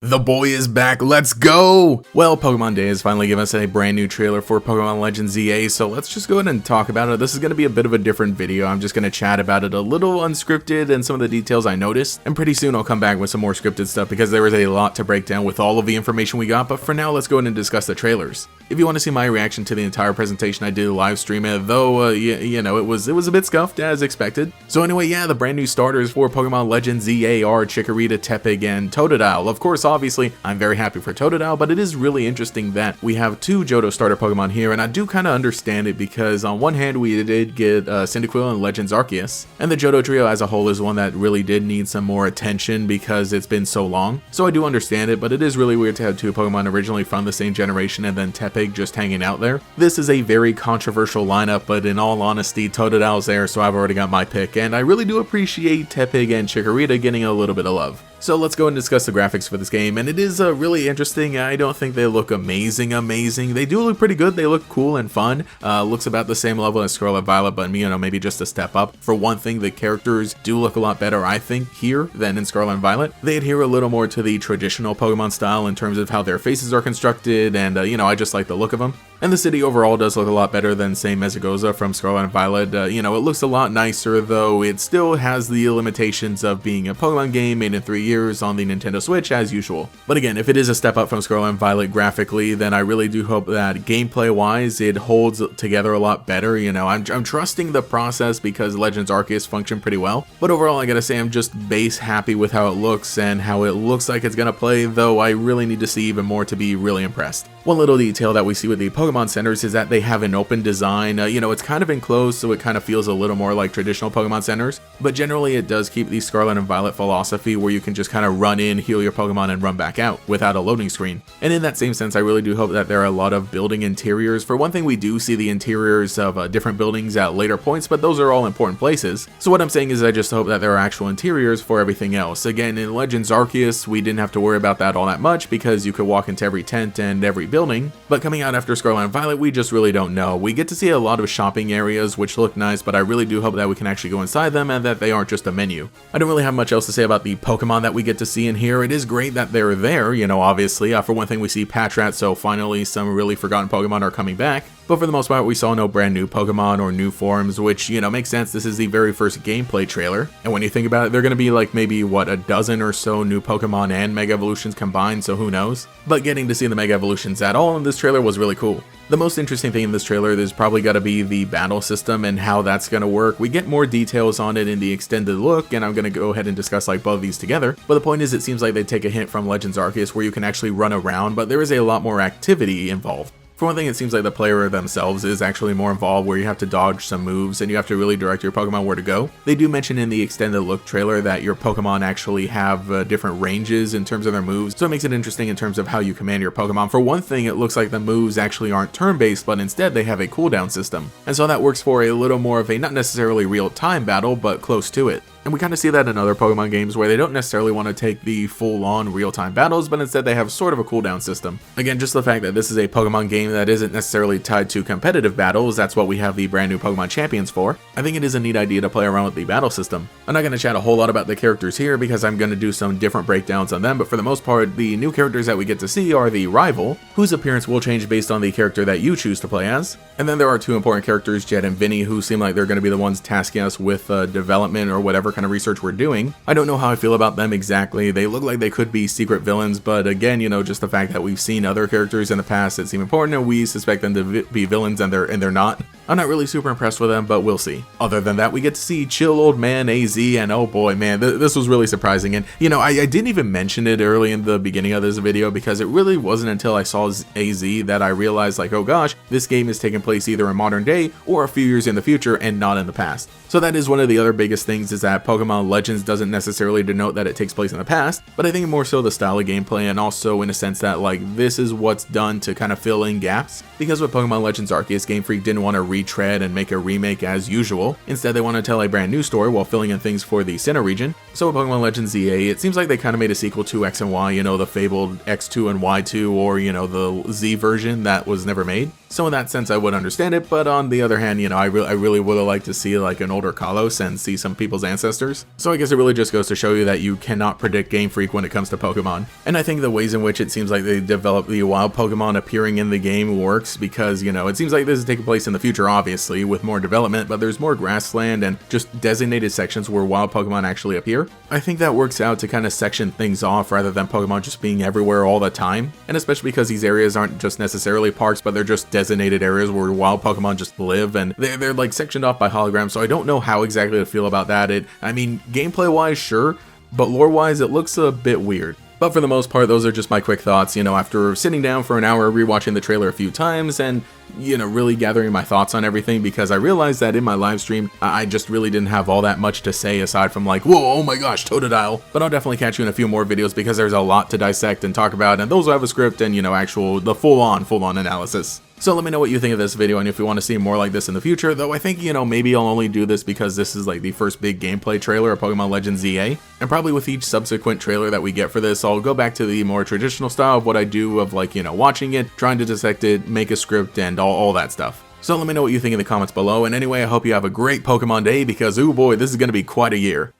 The boy is back, let's go! Well, Pokemon Day has finally given us a brand new trailer for Pokemon Legends ZA, so let's just go ahead and talk about it. This is going to be a bit of a different video. I'm just going to chat about it a little unscripted and some of the details I noticed, and pretty soon I'll come back with some more scripted stuff because there is a lot to break down with all of the information we got, but for now let's go ahead and discuss the trailers. If you want to see my reaction to the entire presentation, I did live stream it, though, you know, it was a bit scuffed as expected. So anyway, yeah, the brand new starters for Pokemon Legends ZA are Chikorita, Tepig, and Totodile. Of course, obviously, I'm very happy for Totodile, but it is really interesting that we have two Johto starter Pokemon here, and I do kind of understand it because on one hand, we did get Cyndaquil and Legends Arceus, and the Johto trio as a whole is one that really did need some more attention because it's been so long. So I do understand it, but it is really weird to have two Pokemon originally from the same generation and then Tepig just hanging out there. This is a very controversial lineup, but in all honesty, Totodile's there, so I've already got my pick, and I really do appreciate Tepig and Chikorita getting a little bit of love. So let's go and discuss the graphics for this game, and it is really interesting. I don't think they look amazing. They do look pretty good. They look cool and fun. Looks about the same level as Scarlet Violet, but you know, maybe just a step up. For one thing, the characters do look a lot better, I think, here than in Scarlet and Violet. They adhere a little more to the traditional Pokemon style in terms of how their faces are constructed, and you know, I just like the look of them. And the city overall does look a lot better than, say, Mesagoza from Scarlet and Violet. You know, it looks a lot nicer, though it still has the limitations of being a Pokemon game made in 3 years on the Nintendo Switch, as usual. But again, if it is a step up from Scarlet and Violet graphically, then I really do hope that gameplay-wise, it holds together a lot better. You know, I'm trusting the process because Legends Arceus functioned pretty well. But overall, I gotta say, I'm just base happy with how it looks and how it looks like it's gonna play, though I really need to see even more to be really impressed. One little detail that we see with the Pokemon Centers is that they have an open design. You know, it's kind of enclosed, so it kind of feels a little more like traditional Pokemon Centers, but generally it does keep the Scarlet and Violet philosophy where you can just kind of run in, heal your Pokemon, and run back out without a loading screen. And in that same sense, I really do hope that there are a lot of building interiors. For one thing, we do see the interiors of different buildings at later points, but those are all important places. So what I'm saying is I just hope that there are actual interiors for everything else. Again, in Legends Arceus, we didn't have to worry about that all that much because you could walk into every tent and every building, but coming out after Scarlet and Violet, we just really don't know. We get to see a lot of shopping areas, which look nice, but I really do hope that we can actually go inside them and that they aren't just a menu. I don't really have much else to say about the Pokemon that we get to see in here. It is great that they're there, you know, obviously. For one thing, we see Patrat, so finally some really forgotten Pokemon are coming back. But for the most part, we saw no brand new Pokemon or new forms, which, you know, makes sense. This is the very first gameplay trailer. And when you think about it, they're going to be like maybe, what, a dozen or so new Pokemon and Mega Evolutions combined, so who knows? But getting to see the Mega Evolutions at all in this trailer was really cool. The most interesting thing in this trailer is probably got to be the battle system and how that's going to work. We get more details on it in the extended look, and I'm going to go ahead and discuss like both of these together. But the point is, it seems like they take a hint from Legends Arceus where you can actually run around, but there is a lot more activity involved. For one thing, it seems like the player themselves is actually more involved where you have to dodge some moves and you have to really direct your Pokemon where to go. They do mention in the extended look trailer that your Pokemon actually have different ranges in terms of their moves, so it makes it interesting in terms of how you command your Pokemon. For one thing, it looks like the moves actually aren't turn-based, but instead they have a cooldown system. And so that works for a little more of a not necessarily real-time battle, but close to it. And we kind of see that in other Pokemon games where they don't necessarily want to take the full-on real-time battles, but instead they have sort of a cooldown system. Again, just the fact that this is a Pokemon game that isn't necessarily tied to competitive battles, that's what we have the brand new Pokemon Champions for. I think it is a neat idea to play around with the battle system. I'm not going to chat a whole lot about the characters here because I'm going to do some different breakdowns on them, but for the most part, the new characters that we get to see are the Rival, whose appearance will change based on the character that you choose to play as. And then there are two important characters, Jet and Vinny, who seem like they're going to be the ones tasking us with development or whatever kind of research we're doing. I don't know how I feel about them exactly. They look like they could be secret villains, but again, you know, just the fact that we've seen other characters in the past that seem important and we suspect them to be villains and they're not. I'm not really super impressed with them, but we'll see. Other than that, we get to see Chill Old Man AZ, and oh boy, man, this was really surprising. And you know, I didn't even mention it early in the beginning of this video because it really wasn't until I saw AZ that I realized, like, oh gosh, this game is taking place either in modern day or a few years in the future and not in the past. So that is one of the other biggest things, is that Pokemon Legends doesn't necessarily denote that it takes place in the past, but I think more so the style of gameplay, and also in a sense that like this is what's done to kind of fill in gaps. Because with Pokemon Legends Arceus, Game Freak didn't want to retread and make a remake as usual. Instead, they want to tell a brand new story while filling in things for the Sinnoh region. So with Pokemon Legends ZA, it seems like they kind of made a sequel to X and Y, you know, the fabled X2 and Y2, or, you know, the Z version that was never made. So in that sense, I would understand it, but on the other hand, you know, I really would have liked to see like an older Kalos and see some people's ancestors. So I guess it really just goes to show you that you cannot predict Game Freak when it comes to Pokemon. And I think the ways in which it seems like they develop the wild Pokemon appearing in the game works because, you know, it seems like this is taking place in the future, obviously, with more development, but there's more grassland and just designated sections where wild Pokemon actually appear. I think that works out to kind of section things off rather than Pokemon just being everywhere all the time. And especially because these areas aren't just necessarily parks, but they're just designated areas where wild Pokemon just live, and they're like sectioned off by holograms, so I don't know how exactly to feel about that. I mean, gameplay wise, sure, but lore wise, it looks a bit weird. But for the most part, those are just my quick thoughts, you know, after sitting down for an hour, rewatching the trailer a few times, and, you know, really gathering my thoughts on everything, because I realized that in my live stream, I just really didn't have all that much to say aside from like, whoa, oh my gosh, Totodile. But I'll definitely catch you in a few more videos because there's a lot to dissect and talk about, and those will have a script and, you know, the full-on analysis. So let me know what you think of this video and if you want to see more like this in the future, though I think, you know, maybe I'll only do this because this is like the first big gameplay trailer of Pokemon Legends ZA, and probably with each subsequent trailer that we get for this, I'll go back to the more traditional style of what I do of like, you know, watching it, trying to dissect it, make a script, and all that stuff. So let me know what you think in the comments below, and anyway, I hope you have a great Pokemon day because, ooh boy, this is going to be quite a year.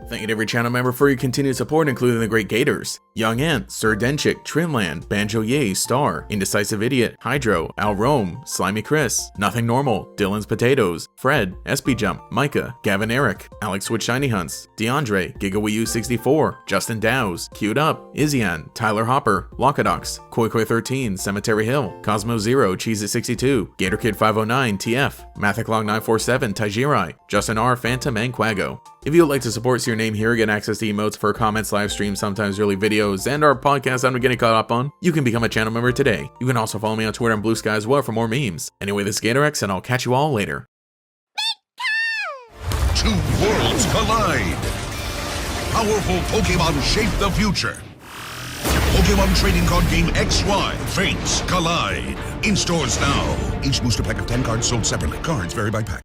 Thank you to every channel member for your continued support, including the Great Gators, Young Ant, Sir Denchik, Trimland, Banjo Yay, Star, Indecisive Idiot, Hydro, Al Rome, Slimy Chris, Nothing Normal, Dylan's Potatoes, Fred, SP Jump, Micah, Gavin Eric, Alex with Shiny Hunts, DeAndre, GigaWiiU64, Justin Dows, Queued Up, Izian, Tyler Hopper, Lockadox, KoiKoi13, Cemetery Hill, Cosmo Zero, Cheez-It62, GatorKid509, TF, Mathiclog947, Taijirai, Justin R, Phantom, and Quago. If you would like to support your name here, get access to emotes for comments, live streams, sometimes yearly videos, and our podcast I'm getting caught up on, you can become a channel member today. You can also follow me on Twitter and Blue Sky as well for more memes. Anyway, this is GatorX, and I'll catch you all later. Two worlds collide. Powerful Pokemon shape the future. Pokemon trading card game XY, Fates Collide. In stores now. Each booster pack of 10 cards sold separately. Cards vary by pack.